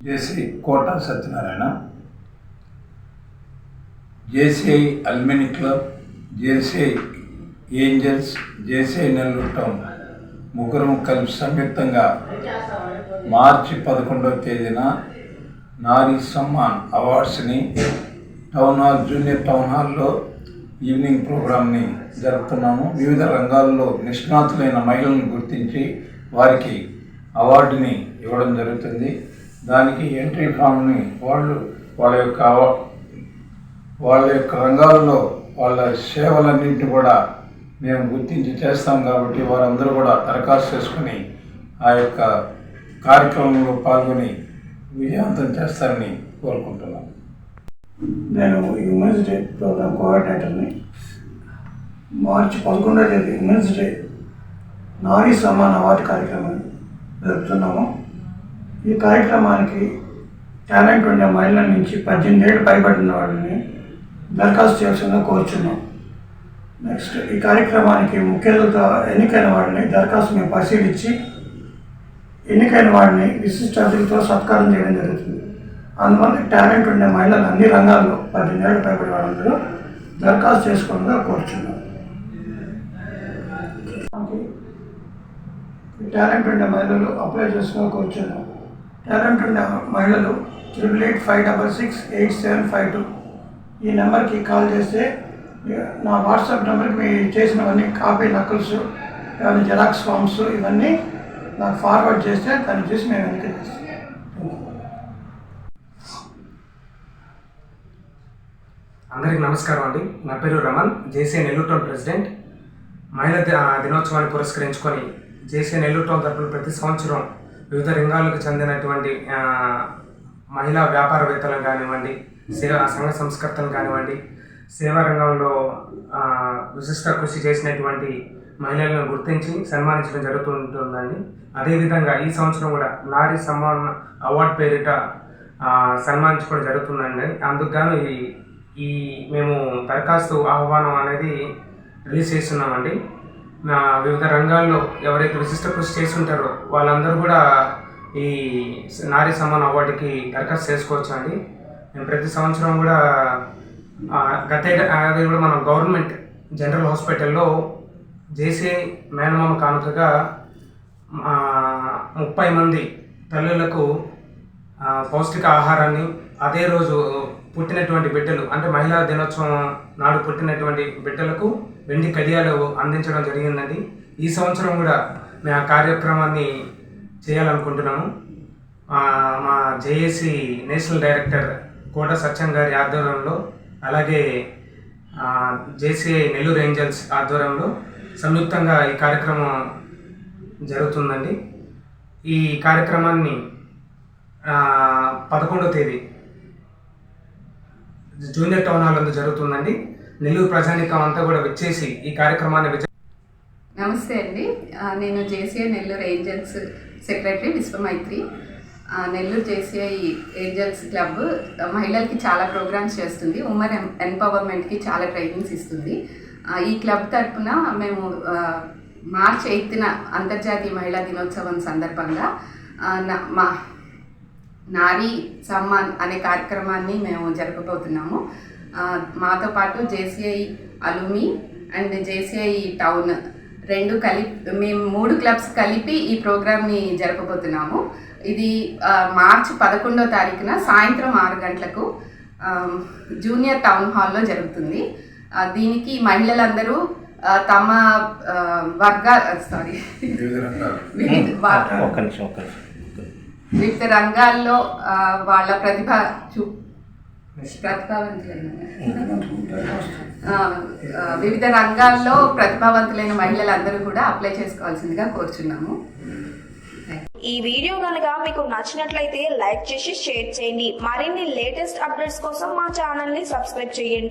జేసీ Kota Satyanarayana, JCI alumni club, JCI angels, JCI Nellore town ముగ్గురు కలిసి సంయుక్తంగా మార్చి 11వ తేదీన నారీ సమ్మాన్ అవార్డ్స్ని టౌన్ హాల్, జూనియర్ టౌన్ హాల్లో ఈవినింగ్ ప్రోగ్రామ్ని జరుపుతున్నాము. వివిధ రంగాల్లో నిష్ణాతులైన మహిళలను గుర్తించి వారికి అవార్డుని ఇవ్వడం జరుగుతుంది. దానికి ఎంట్రీ ఫామ్ని వాళ్ళ యొక్క రంగాల్లో వాళ్ళ సేవలన్నింటినీ కూడా మేము గుర్తించి చేస్తాం. కాబట్టి వారందరూ కూడా దరఖాస్తు చేసుకుని ఆ యొక్క కార్యక్రమంలో పాల్గొని విజయవంతం చేస్తారని కోరుకుంటున్నాను. నేను ఉమెన్స్ డే ప్రోగ్రామ్ కోఆర్డినేటర్ని. మార్చి 11వ తేదీ ఉమెన్స్ డే నారీ సమ్మాన్ అవార్డు కార్యక్రమాన్ని జరుపుతున్నాము. ఈ కార్యక్రమానికి టాలెంట్ ఉండే మహిళల నుంచి 18 ఏళ్ళు పైబడిన వాళ్ళని దరఖాస్తు చేయాల్సిందిగా కోరుచున్నాం. నెక్స్ట్, ఈ కార్యక్రమానికి ముఖ్య అతిథిగా ఎన్నికైన వాడిని దరఖాస్తు మేము పరిశీలించి ఎన్నికైన వాడిని విశిష్ట అతిథితో సత్కారం చేయడం జరుగుతుంది. అందువల్ల టాలెంట్ ఉండే మహిళలు అన్ని రంగాల్లో 18 ఏళ్ళు పైబడి వాళ్ళందరూ దరఖాస్తు చేసుకోవడంగా కోరుచున్నాం. టాలెంట్ ఉండే మహిళలు అప్లై చేసుకుని కోరుచున్నాం. టాలెంట్ ఉండే మహిళలు 8885668752 ఈ నెంబర్కి కాల్ చేస్తే నా వాట్సాప్ నెంబర్కి మీరు చేసినవన్నీ కాపీ నకల్స్, ఏమైనా జెరాక్స్ ఫామ్స్ ఇవన్నీ నాకు ఫార్వర్డ్ చేస్తే దాన్ని చూసి మేము ఎన్నిక చేస్తాం. అందరికీ నమస్కారం అండి. నా పేరు రమణ్, జేసీ నెల్లూరు టౌన్ ప్రెసిడెంట్. మహిళా దినోత్సవాన్ని పురస్కరించుకొని జేసీ నెల్లూరు టౌన్ తరఫున ప్రతి సంవత్సరం వివిధ రంగాలకు చెందినటువంటి మహిళా వ్యాపారవేత్తలను కానివ్వండి, సంఘ సంస్కర్తలు కానివ్వండి, సేవా రంగంలో విశిష్ట కృషి చేసినటువంటి మహిళలను గుర్తించి సన్మానించడం జరుగుతుంటుందండి. అదేవిధంగా ఈ సంవత్సరం కూడా నారీ సమ్మాన్ అవార్డు పేరిట సన్మానించుకోవడం జరుగుతుందండి. అందుకు గాను మేము దరఖాస్తు ఆహ్వానం అనేది రిలీజ్ చేస్తున్నామండి. వివిధ రంగాల్లో ఎవరైతే విశిష్ట కృషి చేస్తుంటారో వాళ్ళందరూ కూడా ఈ నారీ సమ్మాన్ అవార్డుకి దరఖాస్తు చేసుకోవచ్చు అండి. మేము ప్రతి సంవత్సరం కూడా గత ఏడాది కూడా మనం గవర్నమెంట్ జనరల్ హాస్పిటల్లో జేసీఐ మేనమామ కానుకగా 30 మంది తల్లులకు పౌష్టిక ఆహారాన్ని, అదే రోజు పుట్టినటువంటి బిడ్డలు అంటే మహిళా దినోత్సవం నాడు పుట్టినటువంటి బిడ్డలకు వెండి కడియాలు అందించడం జరిగిందండి. ఈ సంవత్సరం కూడా మేము ఆ కార్యక్రమాన్ని చేయాలనుకుంటున్నాము. మా జేఏసీ నేషనల్ డైరెక్టర్ కోట సత్యం గారి ఆధ్వర్యంలో, అలాగే జేసీఐ నెల్లూరు ఏంజల్స్ ఆధ్వర్యంలో సంయుక్తంగా ఈ కార్యక్రమం జరుగుతుందండి. ఈ కార్యక్రమాన్ని 11వ తేదీ జూనియర్ టౌన్ హాల్ అందు జరుగుతుందండి. నెల్లూరు ప్రజానీకం అంతా కూడా వచ్చేసి ఈ కార్యక్రమాన్ని నమస్తే అండి. నేను JCI Nellore angels secretary Vishwamaitri. Nellore JCI angels club మహిళలకి చాలా ప్రోగ్రామ్స్ చేస్తుంది. ఉమెన్ ఎంపవర్మెంట్కి చాలా ట్రైనింగ్స్ ఇస్తుంది. ఈ క్లబ్ తరఫున మేము మార్చ్ 8న అంతర్జాతీయ మహిళా దినోత్సవం సందర్భంగా మా నారీ సమ్మాన్ అనే కార్యక్రమాన్ని మేము జరపబోతున్నాము. మాతో పాటు జేసీఐ అలుమి అండ్ జేసీఐ టౌన్ మేము 3 క్లబ్స్ కలిపి ఈ ప్రోగ్రామ్ని జరపబోతున్నాము. ఇది మార్చి 11వ తారీఖున సాయంత్రం 6 గంటలకు జూనియర్ టౌన్ హాల్లో జరుగుతుంది. దీనికి మహిళలందరూ తమ వివిధ రంగాల్లో వాళ్ళ వివిధ రంగాల్లో ప్రతిభావంతులైన మహిళలందరూ కూడా అప్లై చేసుకోవాల్సిందిగా కోరుచున్నాము. ఈ వీడియో కనుక మీకు నచ్చినట్లయితే లైక్ చేసి షేర్ చేయండి. మరిన్ని లేటెస్ట్ అప్డేట్స్ కోసం మా ఛానల్ ని సబ్స్క్రైబ్ చేయండి.